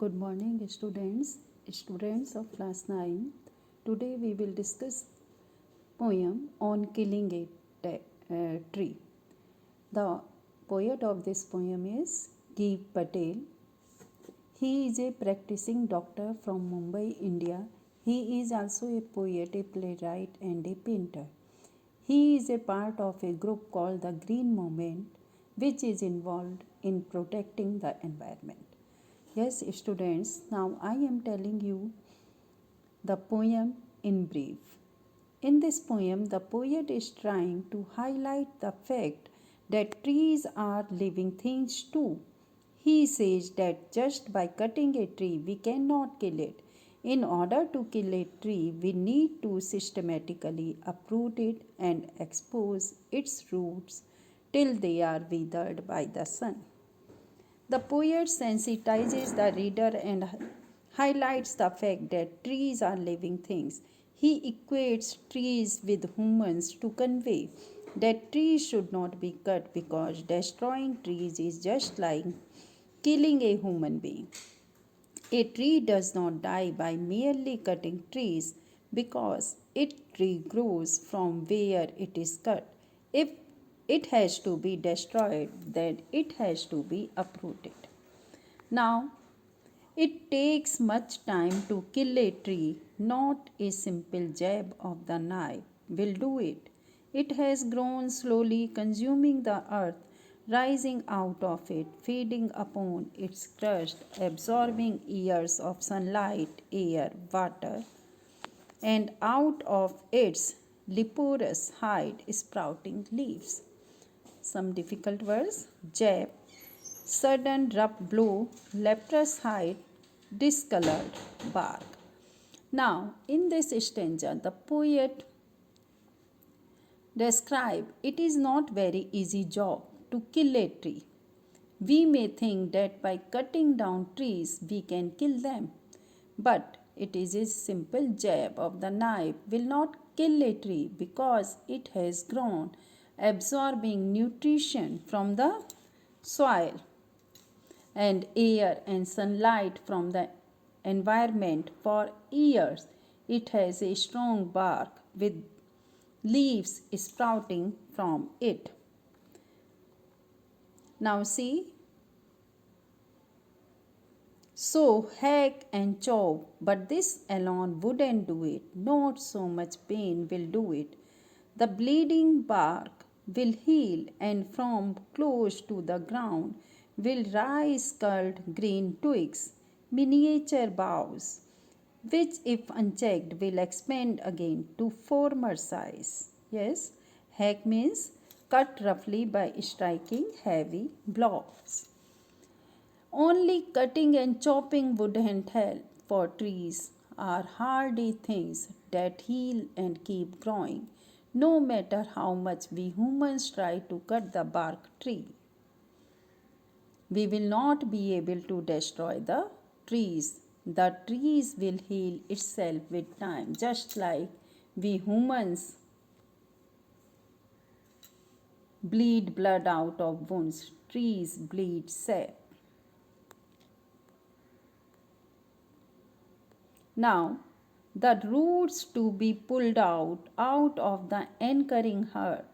Good morning, students of class 9. Today we will discuss poem on killing a tree. The poet of this poem is Giv Patel. He is a practicing doctor from Mumbai, India. He is also a poet, a playwright, and a painter. He is a part of a group called the Green Movement, which is involved in protecting the environment. Yes, students, now I am telling you the poem in brief. In this poem, the poet is trying to highlight the fact that trees are living things too. He says that just by cutting a tree, we cannot kill it. In order to kill a tree, we need to systematically uproot it and expose its roots till they are withered by the sun. The poet sensitizes the reader and highlights the fact that trees are living things. He equates trees with humans to convey that trees should not be cut because destroying trees is just like killing a human being. A tree does not die by merely cutting trees because it regrows from where it is cut. If it has to be destroyed, then it has to be uprooted. Now, it takes much time to kill a tree, not a simple jab of the knife will do it. It has grown slowly, consuming the earth, rising out of it, feeding upon its crust, absorbing years of sunlight, air, water, and out of its leporous hide sprouting leaves. Some difficult words: jab, sudden rough blow, leprous hide, discolored bark. Now, in this stanza, the poet describes it is not very easy job to kill a tree. We may think that by cutting down trees we can kill them, but it is a simple jab of the knife will not kill a tree because it has grown, absorbing nutrition from the soil and air and sunlight from the environment for years. It has a strong bark with leaves sprouting from it. Now, see, so hack and chop, but this alone wouldn't do it. Not so much pain will do it. The bleeding bark will heal, and from close to the ground will rise curled green twigs, miniature boughs, which, if unchecked, will expand again to former size. Yes, hack means cut roughly by striking heavy blows. Only cutting and chopping wouldn't help, for trees are hardy things that heal and keep growing, no matter how much we humans try to cut the bark tree. We will not be able to destroy the trees. The trees will heal itself with time, just like we humans bleed blood out of wounds. Trees bleed sap. Now, the roots to be pulled out of the anchoring earth.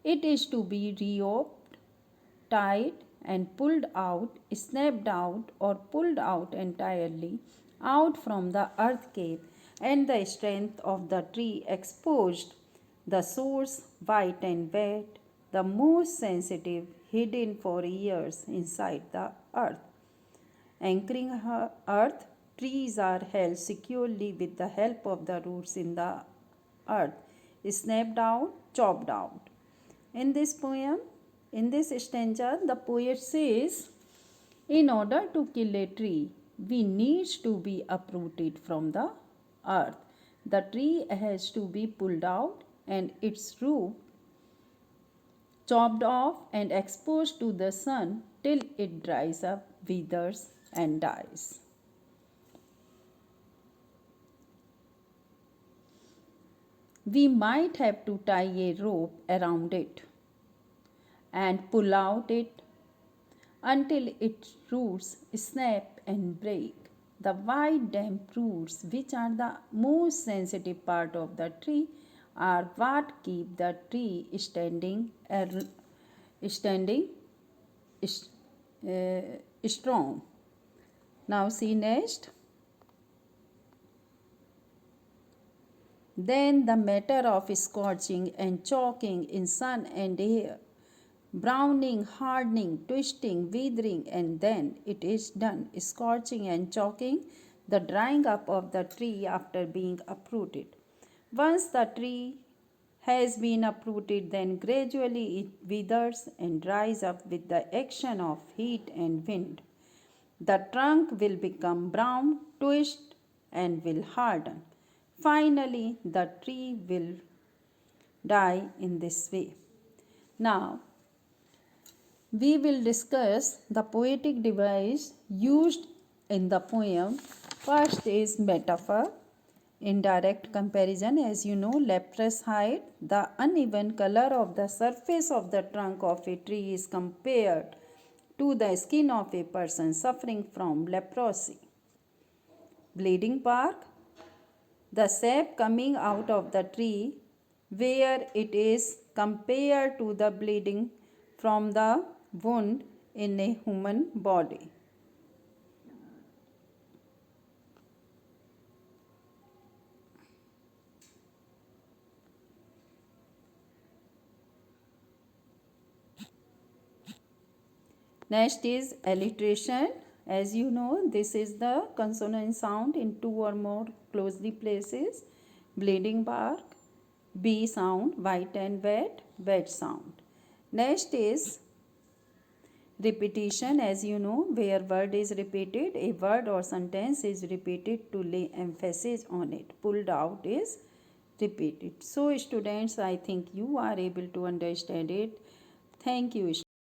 It is to be reoped, tied, and pulled out, snapped out, or pulled out entirely out from the earth cave, and the strength of the tree exposed, the source white and wet, the most sensitive, hidden for years inside the earth. Anchoring earth, trees are held securely with the help of the roots in the earth, snapped out, chopped out. In this poem, in this stanza, the poet says, in order to kill a tree, we need to be uprooted from the earth. The tree has to be pulled out and its root chopped off and exposed to the sun till it dries up, withers, and dies. We might have to tie a rope around it and pull out it until its roots snap and break. The white damp roots, which are the most sensitive part of the tree, are what keep the tree standing strong. Now see next. Then the matter of scorching and choking in sun and air, browning, hardening, twisting, withering, and then it is done. Scorching and choking, the drying up of the tree after being uprooted. Once the tree has been uprooted, then gradually it withers and dries up with the action of heat and wind. The trunk will become brown, twist, and will harden. Finally, the tree will die in this way. Now, we will discuss the poetic device used in the poem. First is metaphor. In direct comparison, as you know, leprous hide, the uneven color of the surface of the trunk of a tree is compared to the skin of a person suffering from leprosy. Bleeding bark, the sap coming out of the tree where it is compared to the bleeding from the wound in a human body. Next is alliteration. As you know, this is the consonant sound in two or more closely places. Bleeding bark, B sound, white and wet, wet sound. Next is repetition. As you know, where word is repeated, a word or sentence is repeated to lay emphasis on it. Pulled out is repeated. So students, I think you are able to understand it. Thank you.